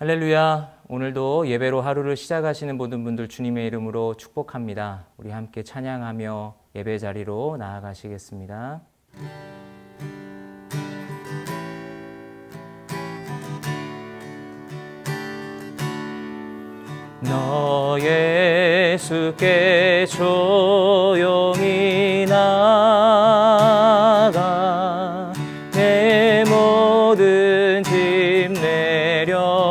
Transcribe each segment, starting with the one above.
할렐루야. 오늘도 예배로 하루를 시작하시는 모든 분들 주님의 이름으로 축복합니다. 우리 함께 찬양하며 예배 자리로 나아가시겠습니다. 너 예수께 조용히 나가 내 모든 짐 내려놓고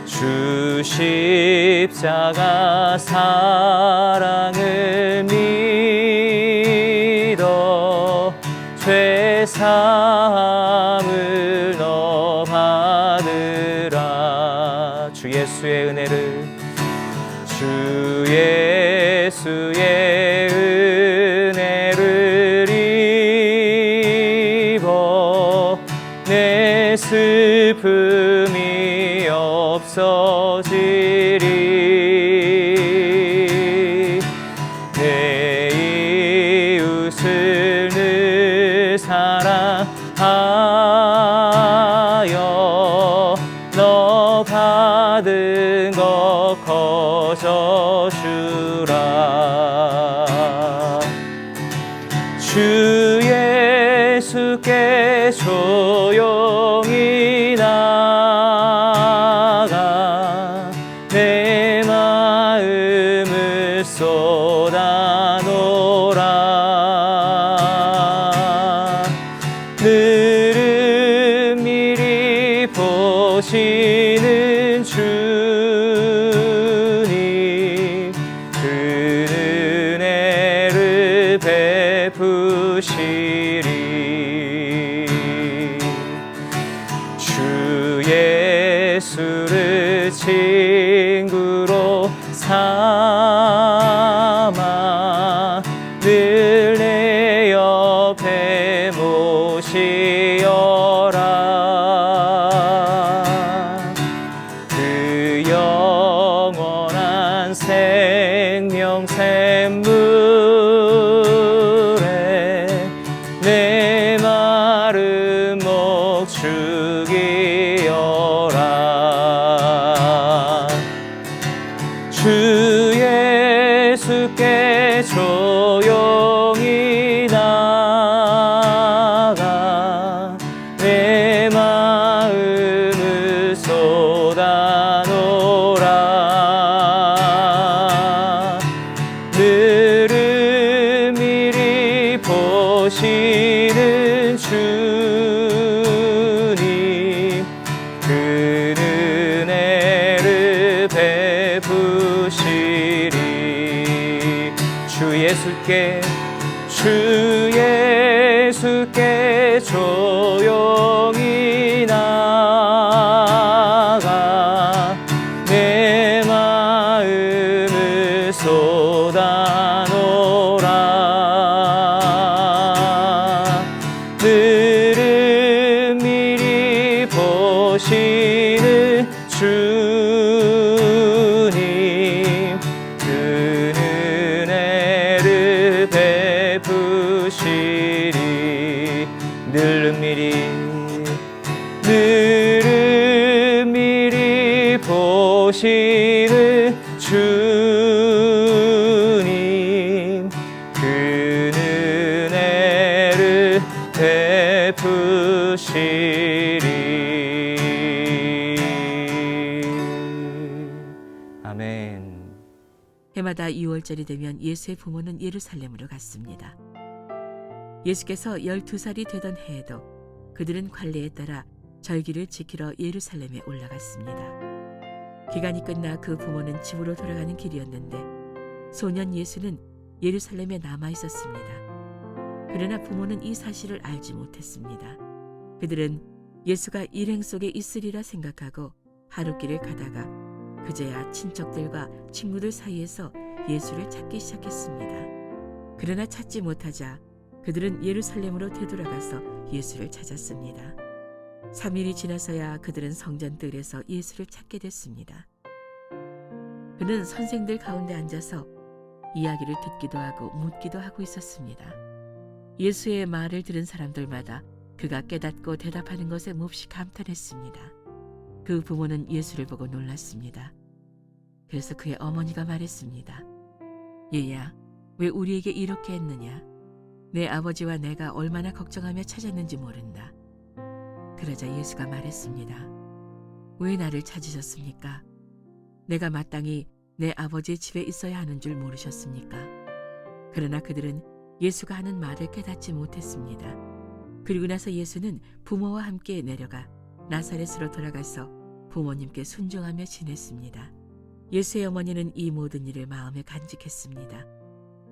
주 십자가 사랑을 믿어 죄 사함을 너 받으라. 주 예수의 은혜를 주 예수의 은혜를 입어 내 슬픔이 없어지리. 내 이웃을 늘 사랑하여 너 받은 것 거저 주라. 주 예수께 조용히 나가 내 마음을 쏟아놓으라. 늘은 미리 보시는 주님 그 은혜를 베푸시리. 주 예수를 친구로 삼아 늘 내 옆에 모시어라. 그 영원한 생명 샘물에 내 마른 목 죽이어라. 주 예수께 조용히 나가 내 마음을 쏟아놓으라. 늘은 미리 보시는 주님 그 은혜를 베푸시리. 주 예수께 조용히 나가 내 마음을 쏟아놓으라. 늘은 미리 보시는 주님 그 은혜를 베푸시리. 늘은 미리 보시는 주님 그 은혜를 베푸시리. 아멘. 해마다 2월절이 되면 예수의 부모는 예루살렘으로 갔습니다. 예수께서 12살이 되던 해에도 그들은 관례에 따라 절기를 지키러 예루살렘에 올라갔습니다. 기간이 끝나 그 부모는 집으로 돌아가는 길이었는데 소년 예수는 예루살렘에 남아 있었습니다. 그러나 부모는 이 사실을 알지 못했습니다. 그들은 예수가 일행 속에 있으리라 생각하고 하룻길을 가다가 그제야 친척들과 친구들 사이에서 예수를 찾기 시작했습니다. 그러나 찾지 못하자 그들은 예루살렘으로 되돌아가서 예수를 찾았습니다. 3일이 지나서야 그들은 성전 뜰에서 예수를 찾게 됐습니다. 그는 선생들 가운데 앉아서 이야기를 듣기도 하고 묻기도 하고 있었습니다. 예수의 말을 들은 사람들마다 그가 깨닫고 대답하는 것에 몹시 감탄했습니다. 그 부모는 예수를 보고 놀랐습니다. 그래서 그의 어머니가 말했습니다. 얘야, 왜 우리에게 이렇게 했느냐? 내 아버지와 내가 얼마나 걱정하며 찾았는지 모른다. 그러자 예수가 말했습니다. 왜 나를 찾으셨습니까? 내가 마땅히 내 아버지의 집에 있어야 하는 줄 모르셨습니까? 그러나 그들은 예수가 하는 말을 깨닫지 못했습니다. 그리고 나서 예수는 부모와 함께 내려가 나사렛으로 돌아가서 부모님께 순종하며 지냈습니다. 예수의 어머니는 이 모든 일을 마음에 간직했습니다.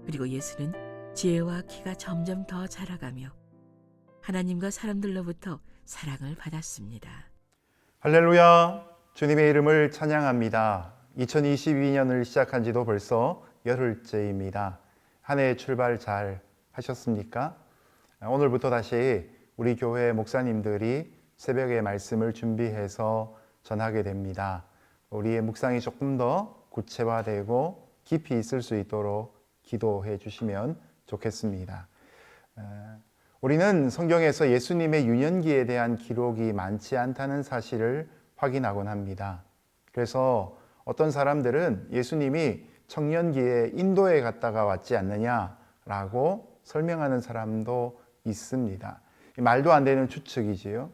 그리고 예수는 지혜와 키가 점점 더 자라가며 하나님과 사람들로부터 사랑을 받았습니다. 할렐루야! 주님의 이름을 찬양합니다. 2022년을 시작한 지도 벌써 열흘째입니다. 한 해 출발 잘 하셨습니까? 오늘부터 다시 우리 교회 목사님들이 새벽에 말씀을 준비해서 전하게 됩니다. 우리의 묵상이 조금 더 구체화되고 깊이 있을 수 있도록 기도해 주시면 좋겠습니다. 우리는 성경에서 예수님의 유년기에 대한 기록이 많지 않다는 사실을 확인하곤 합니다. 그래서 어떤 사람들은 예수님이 청년기에 인도에 갔다가 왔지 않느냐라고 설명하는 사람도 있습니다. 말도 안 되는 추측이지요.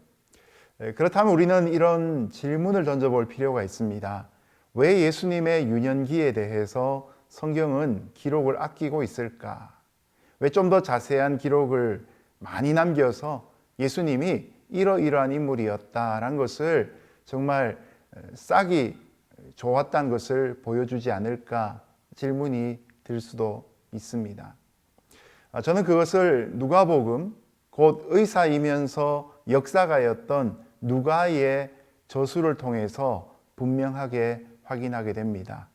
그렇다면 우리는 이런 질문을 던져볼 필요가 있습니다. 왜 예수님의 유년기에 대해서 성경은 기록을 아끼고 있을까? 왜 좀 더 자세한 기록을 많이 남겨서 예수님이 이러이러한 인물이었다라는 것을 정말 싹이 좋았다는 것을 보여주지 않을까 질문이 들 수도 있습니다. 저는 그것을 누가복음, 곧 의사이면서 역사가였던 누가의 저수를 통해서 분명하게 확인하게 됩니다.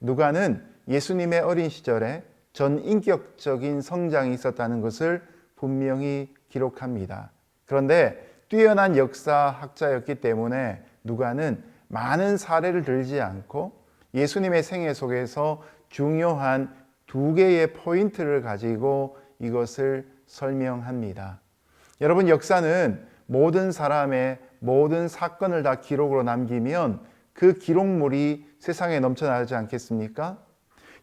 누가는 예수님의 어린 시절에 전인격적인 성장이 있었다는 것을 분명히 기록합니다. 그런데 뛰어난 역사학자였기 때문에 누가는 많은 사례를 들지 않고 예수님의 생애 속에서 중요한 두 개의 포인트를 가지고 이것을 설명합니다. 여러분, 역사는 모든 사람의 모든 사건을 다 기록으로 남기면 그 기록물이 세상에 넘쳐나지 않겠습니까?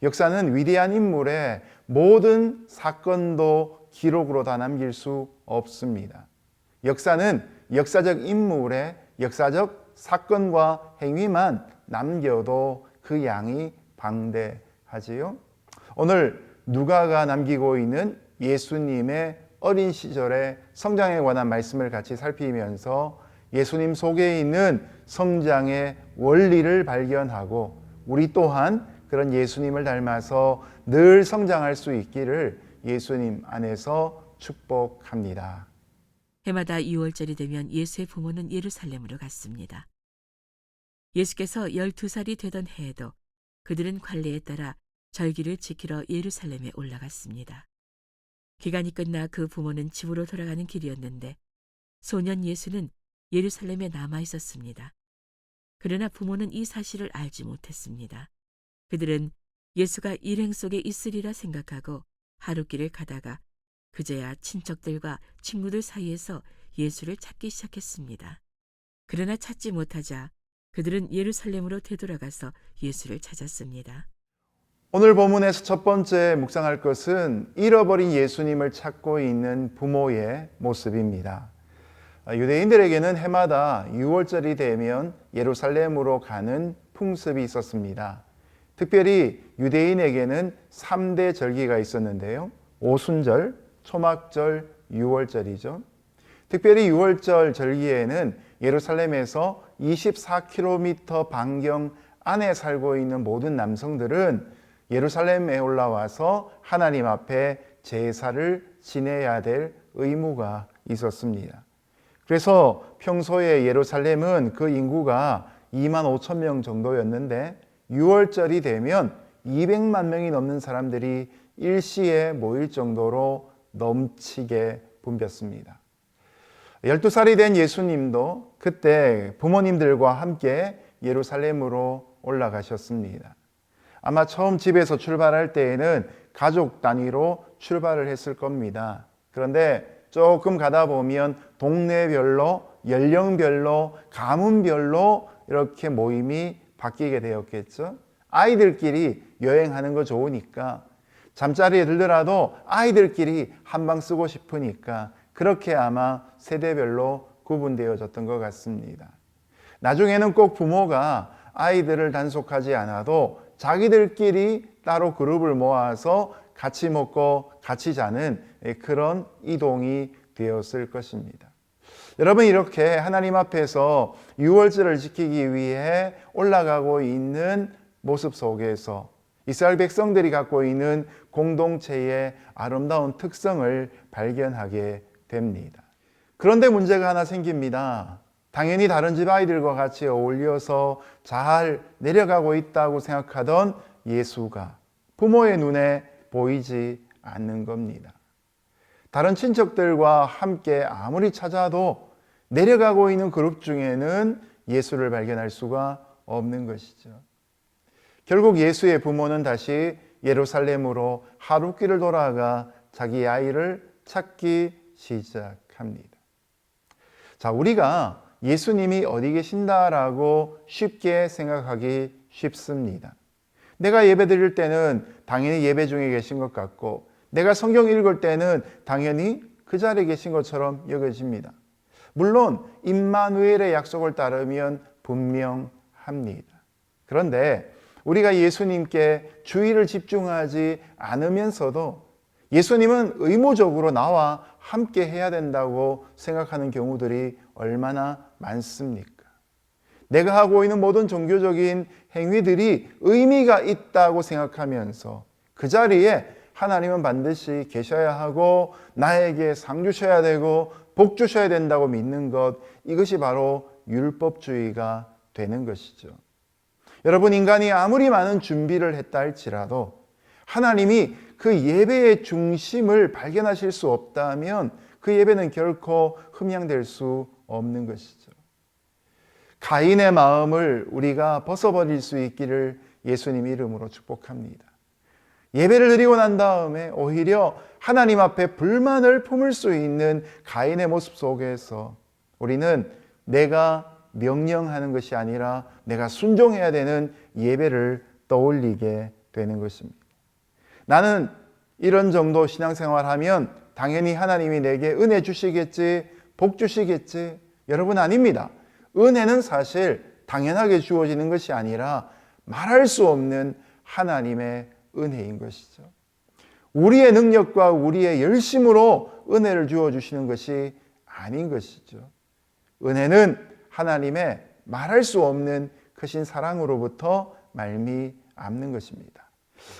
역사는 위대한 인물의 모든 사건도 기록으로 다 남길 수 없습니다. 역사는 역사적 인물의 역사적 사건과 행위만 남겨도 그 양이 방대하지요. 오늘 누가가 남기고 있는 예수님의 어린 시절의 성장에 관한 말씀을 같이 살피면서 예수님 속에 있는 성장의 원리를 발견하고 우리 또한 그런 예수님을 닮아서 늘 성장할 수 있기를 예수님 안에서 축복합니다. 해마다 6월절이 되면 예수의 부모는 예루살렘으로 갔습니다. 예수께서 12살이 되던 해에도 그들은 관례에 따라 절기를 지키러 예루살렘에 올라갔습니다. 기간이 끝나 그 부모는 집으로 돌아가는 길이었는데 소년 예수는 예루살렘에 남아 있었습니다. 그러나 부모는 이 사실을 알지 못했습니다. 그들은 예수가 일행 속에 있으리라 생각하고 하룻길을 가다가 그제야 친척들과 친구들 사이에서 예수를 찾기 시작했습니다. 그러나 찾지 못하자 그들은 예루살렘으로 되돌아가서 예수를 찾았습니다. 오늘 본문에서 첫 번째 묵상할 것은 잃어버린 예수님을 찾고 있는 부모의 모습입니다. 유대인들에게는 해마다 6월절이 되면 예루살렘으로 가는 풍습이 있었습니다. 특별히 유대인에게는 3대 절기가 있었는데요. 오순절, 초막절, 6월절이죠. 특별히 6월절 절기에는 예루살렘에서 24km 반경 안에 살고 있는 모든 남성들은 예루살렘에 올라와서 하나님 앞에 제사를 지내야 될 의무가 있었습니다. 그래서 평소에 예루살렘은 그 인구가 2만 5천 명 정도였는데 6월절이 되면 200만 명이 넘는 사람들이 일시에 모일 정도로 넘치게 붐볐습니다. 12살이 된 예수님도 그때 부모님들과 함께 예루살렘으로 올라가셨습니다. 아마 처음 집에서 출발할 때에는 가족 단위로 출발을 했을 겁니다. 그런데 조금 가다 보면 동네별로, 연령별로, 가문별로 이렇게 모임이 바뀌게 되었겠죠. 아이들끼리 여행하는 거 좋으니까, 잠자리에 들더라도 아이들끼리 한 방 쓰고 싶으니까 그렇게 아마 세대별로 구분되어졌던 것 같습니다. 나중에는 꼭 부모가 아이들을 단속하지 않아도 자기들끼리 따로 그룹을 모아서 같이 먹고 같이 자는 그런 이동이 되었을 것입니다. 여러분, 이렇게 하나님 앞에서 유월절을 지키기 위해 올라가고 있는 모습 속에서 이스라엘 백성들이 갖고 있는 공동체의 아름다운 특성을 발견하게 됩니다. 그런데 문제가 하나 생깁니다. 당연히 다른 집 아이들과 같이 어울려서 잘 내려가고 있다고 생각하던 예수가 부모의 눈에 보이지 않는 겁니다. 다른 친척들과 함께 아무리 찾아도 내려가고 있는 그룹 중에는 예수를 발견할 수가 없는 것이죠. 결국 예수의 부모는 다시 예루살렘으로 하룻길을 돌아가 자기 아이를 찾기 시작합니다. 자, 우리가 예수님이 어디 계신다라고 쉽게 생각하기 쉽습니다. 내가 예배 드릴 때는 당연히 예배 중에 계신 것 같고, 내가 성경 읽을 때는 당연히 그 자리에 계신 것처럼 여겨집니다. 물론 임마누엘의 약속을 따르면 분명합니다. 그런데 우리가 예수님께 주의를 집중하지 않으면서도 예수님은 의무적으로 나와 함께 해야 된다고 생각하는 경우들이 얼마나 많습니까? 내가 하고 있는 모든 종교적인 행위들이 의미가 있다고 생각하면서 그 자리에 하나님은 반드시 계셔야 하고 나에게 상 주셔야 되고 복 주셔야 된다고 믿는 것, 이것이 바로 율법주의가 되는 것이죠. 여러분, 인간이 아무리 많은 준비를 했다 할지라도 하나님이 그 예배의 중심을 발견하실 수 없다면 그 예배는 결코 흠양될 수 없는 것이죠. 가인의 마음을 우리가 벗어버릴 수 있기를 예수님 이름으로 축복합니다. 예배를 드리고 난 다음에 오히려 하나님 앞에 불만을 품을 수 있는 가인의 모습 속에서 우리는 내가 명령하는 것이 아니라 내가 순종해야 되는 예배를 떠올리게 되는 것입니다. 나는 이런 정도 신앙생활하면 당연히 하나님이 내게 은혜 주시겠지, 복 주시겠지. 여러분, 아닙니다. 은혜는 사실 당연하게 주어지는 것이 아니라 말할 수 없는 하나님의 은혜인 것이죠. 우리의 능력과 우리의 열심으로 은혜를 주어주시는 것이 아닌 것이죠. 은혜는 하나님의 말할 수 없는 크신 사랑으로부터 말미암는 것입니다.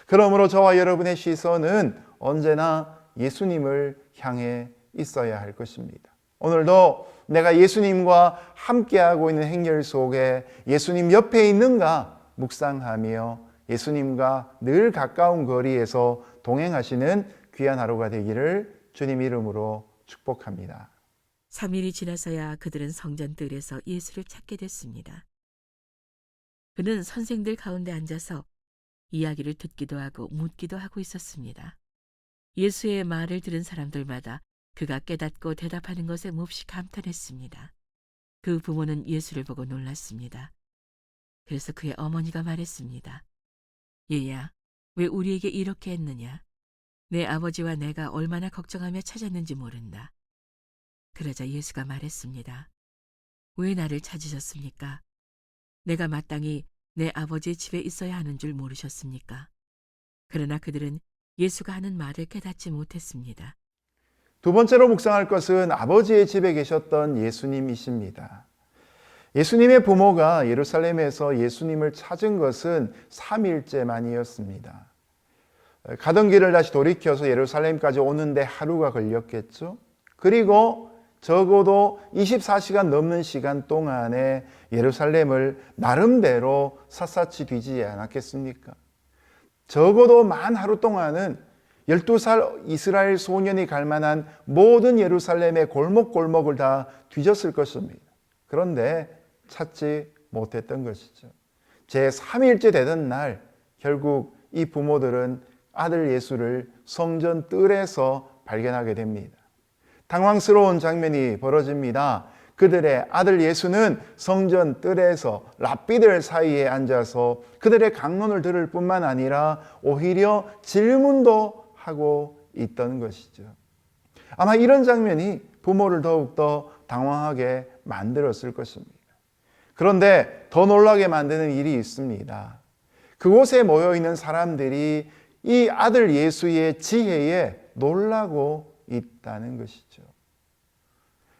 그러므로 저와 여러분의 시선은 언제나 예수님을 향해 있어야 할 것입니다. 오늘도 내가 예수님과 함께하고 있는 행렬 속에 예수님 옆에 있는가 묵상하며 예수님과 늘 가까운 거리에서 동행하시는 귀한 하루가 되기를 주님 이름으로 축복합니다. 3일이 지나서야 그들은 성전 뜰에서 예수를 찾게 됐습니다. 그는 선생들 가운데 앉아서 이야기를 듣기도 하고 묻기도 하고 있었습니다. 예수의 말을 들은 사람들마다 그가 깨닫고 대답하는 것에 몹시 감탄했습니다. 그 부모는 예수를 보고 놀랐습니다. 그래서 그의 어머니가 말했습니다. 얘야, 왜 우리에게 이렇게 했느냐? 내 아버지와 내가 얼마나 걱정하며 찾았는지 모른다. 그러자 예수가 말했습니다. 왜 나를 찾으셨습니까? 내가 마땅히 내 아버지의 집에 있어야 하는 줄 모르셨습니까? 그러나 그들은 예수가 하는 말을 깨닫지 못했습니다. 두 번째로 묵상할 것은 아버지의 집에 계셨던 예수님이십니다. 예수님의 부모가 예루살렘에서 예수님을 찾은 것은 3일째 만이었습니다. 가던 길을 다시 돌이켜서 예루살렘까지 오는데 하루가 걸렸겠죠. 그리고 적어도 24시간 넘는 시간 동안에 예루살렘을 나름대로 샅샅이 뒤지지 않았겠습니까? 적어도 만 하루 동안은 12살 이스라엘 소년이 갈 만한 모든 예루살렘의 골목골목을 다 뒤졌을 것입니다. 그런데 찾지 못했던 것이죠. 제3일째 되던 날 결국 이 부모들은 아들 예수를 성전 뜰에서 발견하게 됩니다. 당황스러운 장면이 벌어집니다. 그들의 아들 예수는 성전 뜰에서 랍비들 사이에 앉아서 그들의 강론을 들을 뿐만 아니라 오히려 질문도 하고 있던 것이죠. 아마 이런 장면이 부모를 더욱더 당황하게 만들었을 것입니다. 그런데 더 놀라게 만드는 일이 있습니다. 그곳에 모여있는 사람들이 이 아들 예수의 지혜에 놀라고 있다는 것이죠.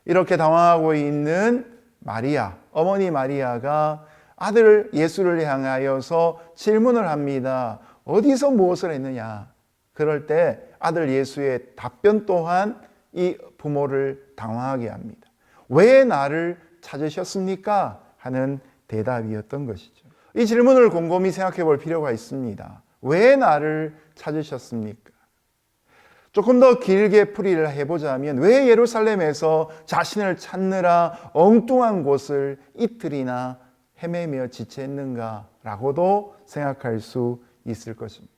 이렇게 당황하고 있는 마리아, 어머니 마리아가 아들 예수를 향하여서 질문을 합니다. 어디서 무엇을 했느냐? 그럴 때 아들 예수의 답변 또한 이 부모를 당황하게 합니다. 왜 나를 찾으셨습니까? 하는 대답이었던 것이죠. 이 질문을 곰곰이 생각해 볼 필요가 있습니다. 왜 나를 찾으셨습니까? 조금 더 길게 풀이를 해보자면 왜 예루살렘에서 자신을 찾느라 엉뚱한 곳을 이틀이나 헤매며 지체했는가라고도 생각할 수 있을 것입니다.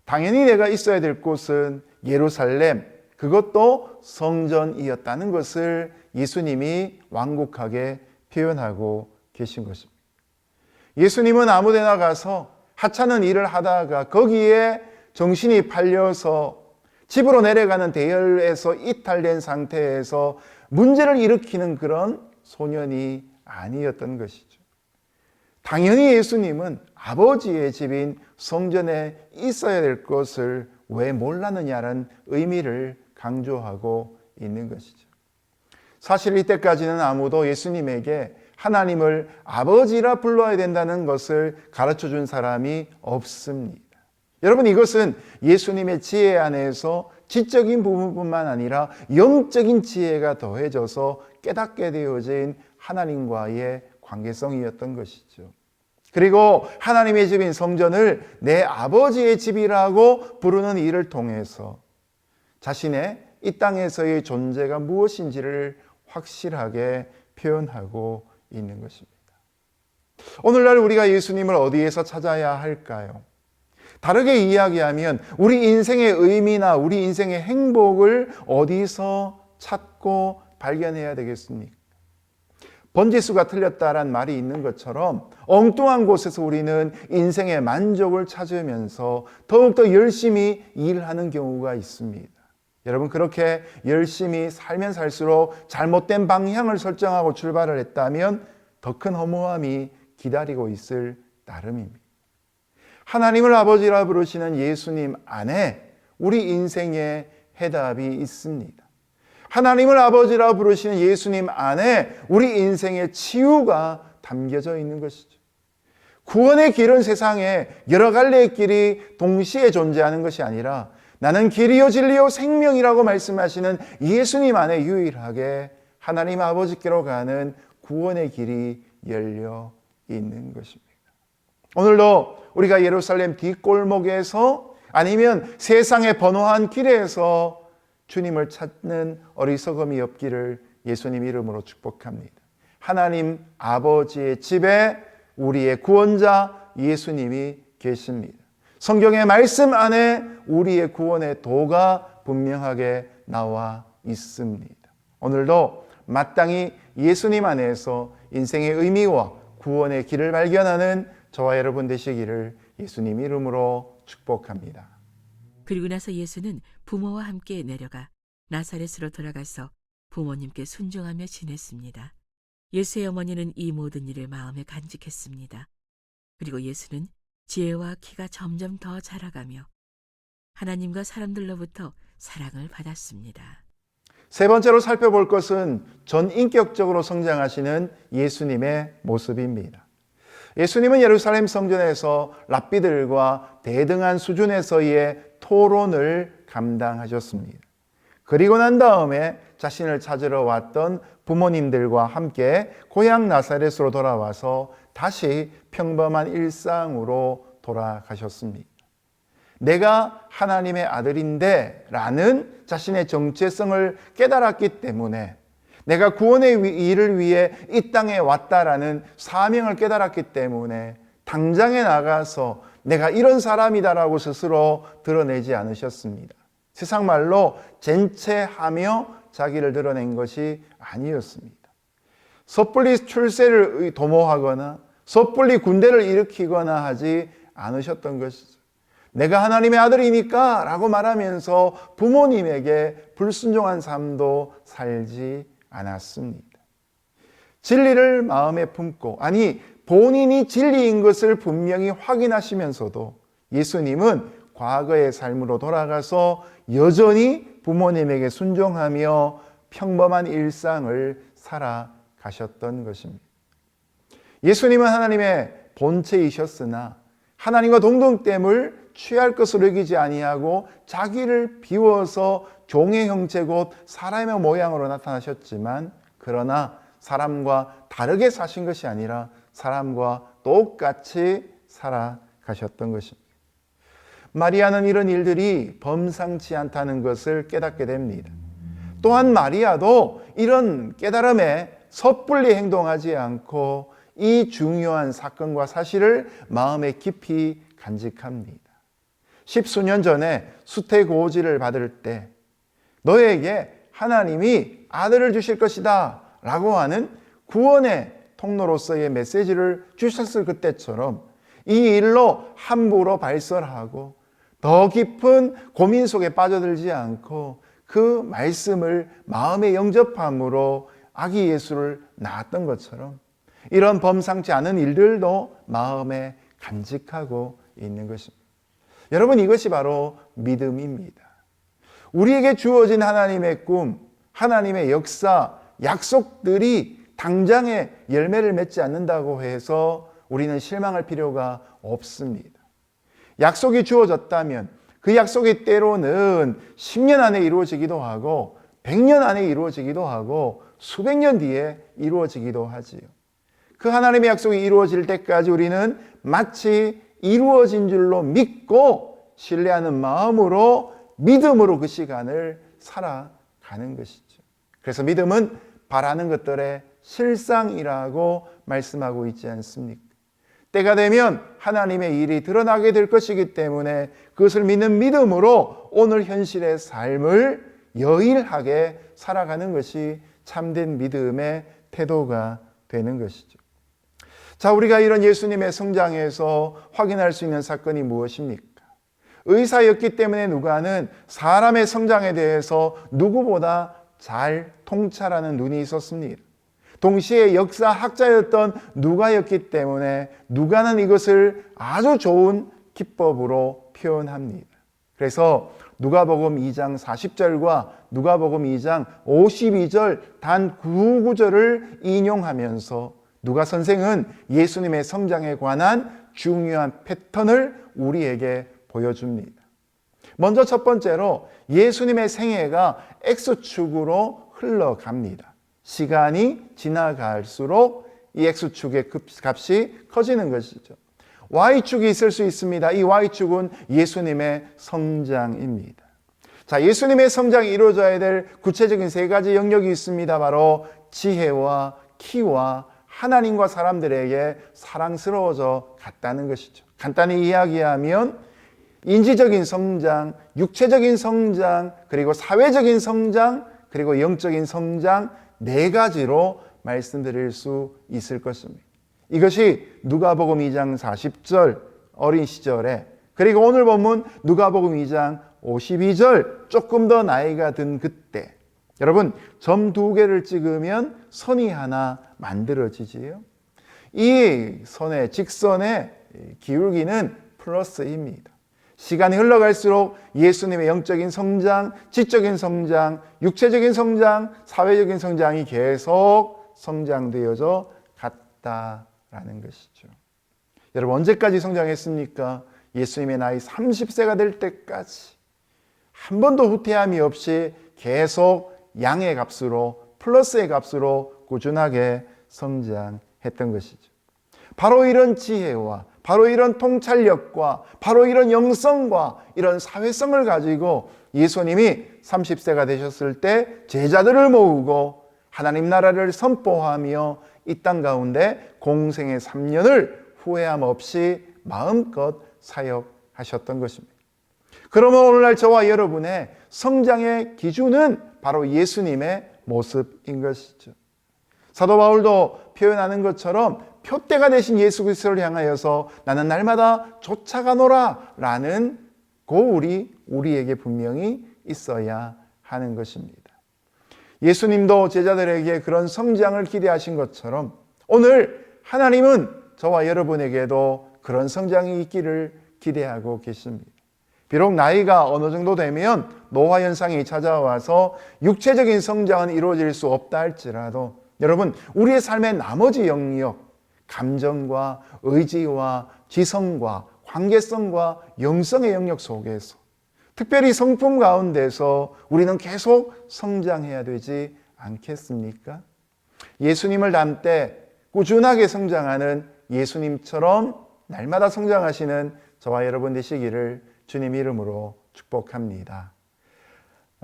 당연히 내가 있어야 될 곳은 예루살렘, 그것도 성전이었다는 것을 예수님이 완곡하게 표현하고 계신 것입니다. 예수님은 아무 데나 가서 하찮은 일을 하다가 거기에 정신이 팔려서 집으로 내려가는 대열에서 이탈된 상태에서 문제를 일으키는 그런 소년이 아니었던 것이죠. 당연히 예수님은 아버지의 집인 성전에 있어야 될 것을 왜 몰랐느냐는 의미를 강조하고 있는 것이죠. 사실 이때까지는 아무도 예수님에게 하나님을 아버지라 불러야 된다는 것을 가르쳐 준 사람이 없습니다. 여러분, 이것은 예수님의 지혜 안에서 지적인 부분뿐만 아니라 영적인 지혜가 더해져서 깨닫게 되어진 하나님과의 관계성이었던 것이죠. 그리고 하나님의 집인 성전을 내 아버지의 집이라고 부르는 일을 통해서 자신의 이 땅에서의 존재가 무엇인지를 확실하게 표현하고 있는 것입니다. 오늘날 우리가 예수님을 어디에서 찾아야 할까요? 다르게 이야기하면 우리 인생의 의미나 우리 인생의 행복을 어디서 찾고 발견해야 되겠습니까? 번지수가 틀렸다란 말이 있는 것처럼 엉뚱한 곳에서 우리는 인생의 만족을 찾으면서 더욱더 열심히 일하는 경우가 있습니다. 여러분, 그렇게 열심히 살면 살수록 잘못된 방향을 설정하고 출발을 했다면 더 큰 허무함이 기다리고 있을 따름입니다. 하나님을 아버지라 부르시는 예수님 안에 우리 인생의 해답이 있습니다. 하나님을 아버지라 부르시는 예수님 안에 우리 인생의 치유가 담겨져 있는 것이죠. 구원의 길은 세상에 여러 갈래의 길이 동시에 존재하는 것이 아니라 나는 길이요 진리요 생명이라고 말씀하시는 예수님 안에 유일하게 하나님 아버지께로 가는 구원의 길이 열려 있는 것입니다. 오늘도 우리가 예루살렘 뒷골목에서 아니면 세상의 번호한 길에서 주님을 찾는 어리석음이 없기를 예수님 이름으로 축복합니다. 하나님 아버지의 집에 우리의 구원자 예수님이 계십니다. 성경의 말씀 안에 우리의 구원의 도가 분명하게 나와 있습니다. 오늘도 마땅히 예수님 안에서 인생의 의미와 구원의 길을 발견하는 저와 여러분 되시기를 예수님 이름으로 축복합니다. 그리고 나서 예수는 부모와 함께 내려가 나사렛으로 돌아가서 부모님께 순종하며 지냈습니다. 예수의 어머니는 이 모든 일을 마음에 간직했습니다. 그리고 예수는 지혜와 키가 점점 더 자라가며 하나님과 사람들로부터 사랑을 받았습니다. 세 번째로 살펴볼 것은 전인격적으로 성장하시는 예수님의 모습입니다. 예수님은 예루살렘 성전에서 랍비들과 대등한 수준에서의 토론을 감당하셨습니다. 그리고 난 다음에 자신을 찾으러 왔던 부모님들과 함께 고향 나사렛으로 돌아와서 다시 평범한 일상으로 돌아가셨습니다. 내가 하나님의 아들인데 라는 자신의 정체성을 깨달았기 때문에 내가 구원의 일을 위해 이 땅에 왔다라는 사명을 깨달았기 때문에 당장에 나가서 내가 이런 사람이다라고 스스로 드러내지 않으셨습니다. 세상 말로 젠체하며 자기를 드러낸 것이 아니었습니다. 섣불리 출세를 도모하거나 섣불리 군대를 일으키거나 하지 않으셨던 것이죠. 내가 하나님의 아들이니까 라고 말하면서 부모님에게 불순종한 삶도 살지 않았습니다. 진리를 마음에 품고, 아니 본인이 진리인 것을 분명히 확인하시면서도 예수님은 과거의 삶으로 돌아가서 여전히 부모님에게 순종하며 평범한 일상을 살아가셨던 것입니다. 예수님은 하나님의 본체이셨으나 하나님과 동등됨을 취할 것으로 여기지 아니하고 자기를 비워서 종의 형체 곧 사람의 모양으로 나타나셨지만, 그러나 사람과 다르게 사신 것이 아니라 사람과 똑같이 살아가셨던 것입니다. 마리아는 이런 일들이 범상치 않다는 것을 깨닫게 됩니다. 또한 마리아도 이런 깨달음에 섣불리 행동하지 않고 이 중요한 사건과 사실을 마음에 깊이 간직합니다. 십수년 전에 수태고지를 받을 때 너에게 하나님이 아들을 주실 것이다 라고 하는 구원의 통로로서의 메시지를 주셨을 그때처럼 이 일로 함부로 발설하고 더 깊은 고민 속에 빠져들지 않고 그 말씀을 마음에 영접함으로 아기 예수를 낳았던 것처럼 이런 범상치 않은 일들도 마음에 간직하고 있는 것입니다. 여러분, 이것이 바로 믿음입니다. 우리에게 주어진 하나님의 꿈, 하나님의 역사, 약속들이 당장에 열매를 맺지 않는다고 해서 우리는 실망할 필요가 없습니다. 약속이 주어졌다면 그 약속이 때로는 10년 안에 이루어지기도 하고 100년 안에 이루어지기도 하고 수백 년 뒤에 이루어지기도 하지요. 그 하나님의 약속이 이루어질 때까지 우리는 마치 이루어진 줄로 믿고 신뢰하는 마음으로 믿음으로 그 시간을 살아가는 것이죠. 그래서 믿음은 바라는 것들의 실상이라고 말씀하고 있지 않습니까? 때가 되면 하나님의 일이 드러나게 될 것이기 때문에 그것을 믿는 믿음으로 오늘 현실의 삶을 여일하게 살아가는 것이 참된 믿음의 태도가 되는 것이죠. 자, 우리가 이런 예수님의 성장에서 확인할 수 있는 사건이 무엇입니까? 의사였기 때문에 누가는 사람의 성장에 대해서 누구보다 잘 통찰하는 눈이 있었습니다. 동시에 역사학자였던 누가였기 때문에 누가는 이것을 아주 좋은 기법으로 표현합니다. 그래서 누가복음 2장 40절과 누가복음 2장 52절 단 9구절을 인용하면서 누가 선생은 예수님의 성장에 관한 중요한 패턴을 우리에게 보여줍니다. 먼저 첫 번째로 예수님의 생애가 X축으로 흘러갑니다. 시간이 지나갈수록 이 X축의 값이 커지는 것이죠. Y축이 있을 수 있습니다. 이 Y축은 예수님의 성장입니다. 자, 예수님의 성장이 이루어져야 될 구체적인 세 가지 영역이 있습니다. 바로 지혜와 키와 하나님과 사람들에게 사랑스러워져 갔다는 것이죠. 간단히 이야기하면 인지적인 성장, 육체적인 성장, 그리고 사회적인 성장, 그리고 영적인 성장 네 가지로 말씀드릴 수 있을 것입니다. 이것이 누가복음 2장 40절 어린 시절에, 그리고 오늘 본문 누가복음 2장 52절 조금 더 나이가 든 그때, 여러분 점 2개를 찍으면 선이 하나 만들어지지요. 이 선의 직선의 기울기는 플러스입니다. 시간이 흘러갈수록 예수님의 영적인 성장, 지적인 성장, 육체적인 성장, 사회적인 성장이 계속 성장되어져 갔다라는 것이죠. 여러분 언제까지 성장했습니까? 예수님의 나이 30세가 될 때까지 한 번도 후퇴함이 없이 계속 양의 값으로 플러스의 값으로 꾸준하게 성장했던 것이죠. 바로 이런 지혜와 바로 이런 통찰력과 바로 이런 영성과 이런 사회성을 가지고 예수님이 30세가 되셨을 때 제자들을 모으고 하나님 나라를 선포하며 이 땅 가운데 공생의 3년을 후회함 없이 마음껏 사역하셨던 것입니다. 그러면 오늘날 저와 여러분의 성장의 기준은 바로 예수님의 모습인 것이죠. 사도 바울도 표현하는 것처럼 표대가 되신 예수 그리스도를 향하여서 나는 날마다 쫓아가노라 라는 고울이 우리에게 분명히 있어야 하는 것입니다. 예수님도 제자들에게 그런 성장을 기대하신 것처럼 오늘 하나님은 저와 여러분에게도 그런 성장이 있기를 기대하고 계십니다. 비록 나이가 어느 정도 되면 노화 현상이 찾아와서 육체적인 성장은 이루어질 수 없다 할지라도 여러분, 우리의 삶의 나머지 영역, 감정과 의지와 지성과 관계성과 영성의 영역 속에서 특별히 성품 가운데서 우리는 계속 성장해야 되지 않겠습니까? 예수님을 닮때 꾸준하게 성장하는 예수님처럼 날마다 성장하시는 저와 여러분 되시기를 주님 이름으로 축복합니다.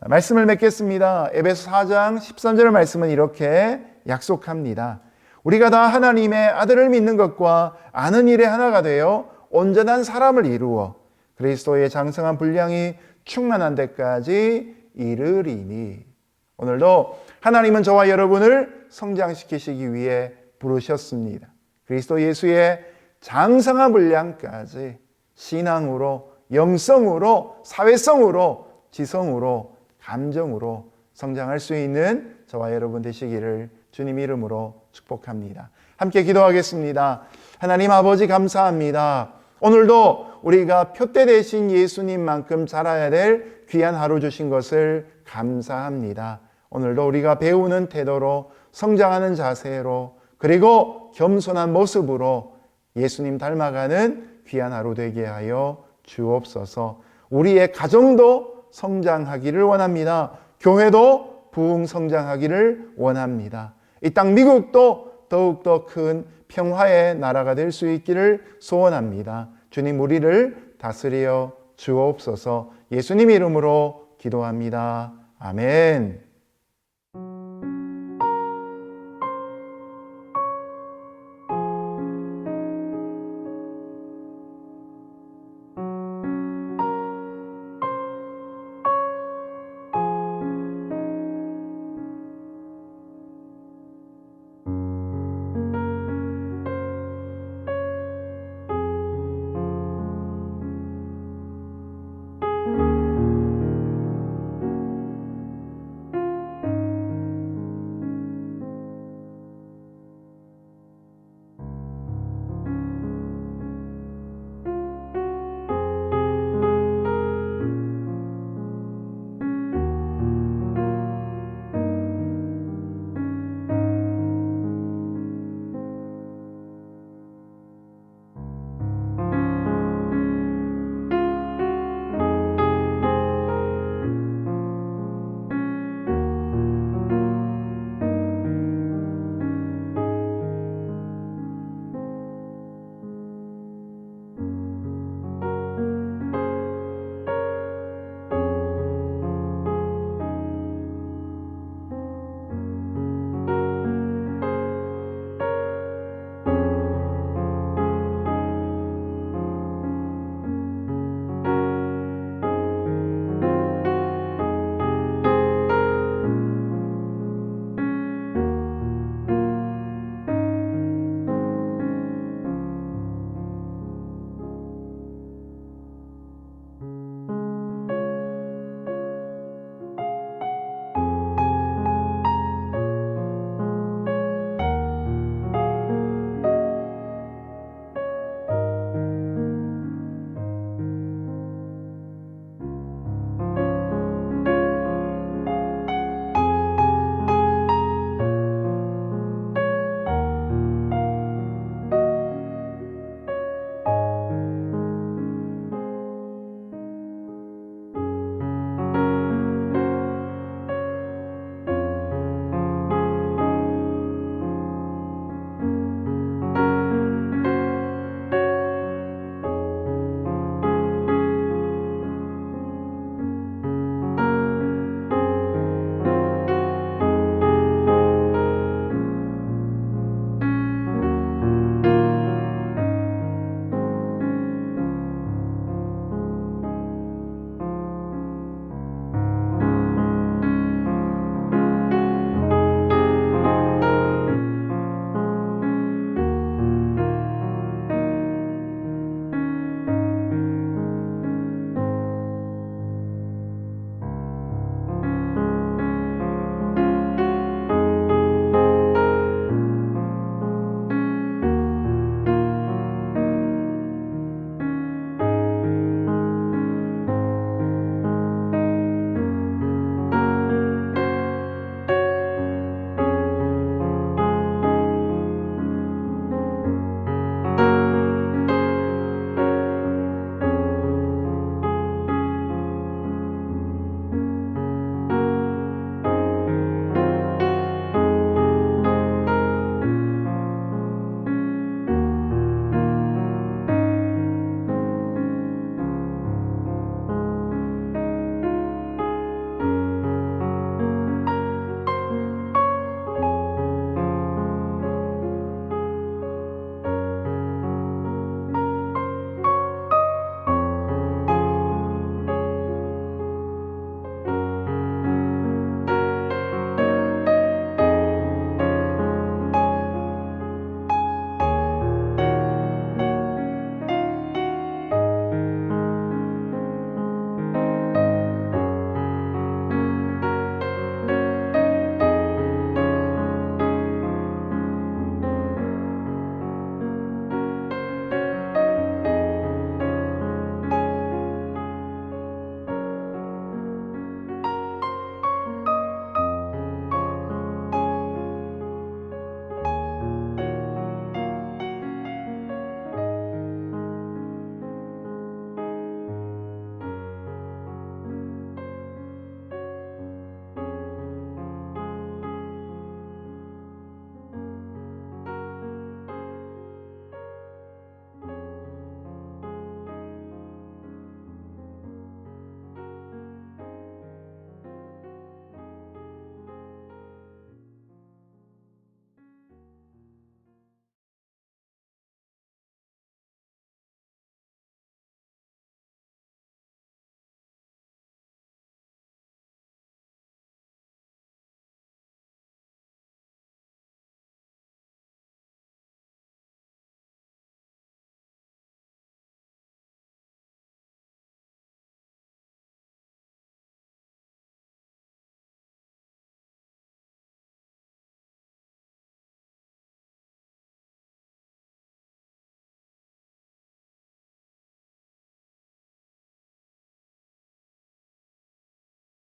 말씀을 맺겠습니다. 에베소 4장 13절 말씀은 이렇게 약속합니다. 우리가 다 하나님의 아들을 믿는 것과 아는 일에 하나가 되어 온전한 사람을 이루어 그리스도의 장성한 분량이 충만한 데까지 이르리니. 오늘도 하나님은 저와 여러분을 성장시키시기 위해 부르셨습니다. 그리스도 예수의 장성한 분량까지 신앙으로, 영성으로, 사회성으로, 지성으로, 감정으로 성장할 수 있는 저와 여러분 되시기를 주님 이름으로 축복합니다. 함께 기도하겠습니다. 하나님 아버지 감사합니다. 오늘도 우리가 표대 되신 예수님만큼 자라야 될 귀한 하루 주신 것을 감사합니다. 오늘도 우리가 배우는 태도로 성장하는 자세로 그리고 겸손한 모습으로 예수님 닮아가는 귀한 하루 되게 하여 주옵소서. 우리의 가정도 성장하기를 원합니다. 교회도 부흥 성장하기를 원합니다. 이 땅 미국도 더욱더 큰 평화의 나라가 될 수 있기를 소원합니다. 주님 우리를 다스려 주옵소서. 예수님 이름으로 기도합니다. 아멘.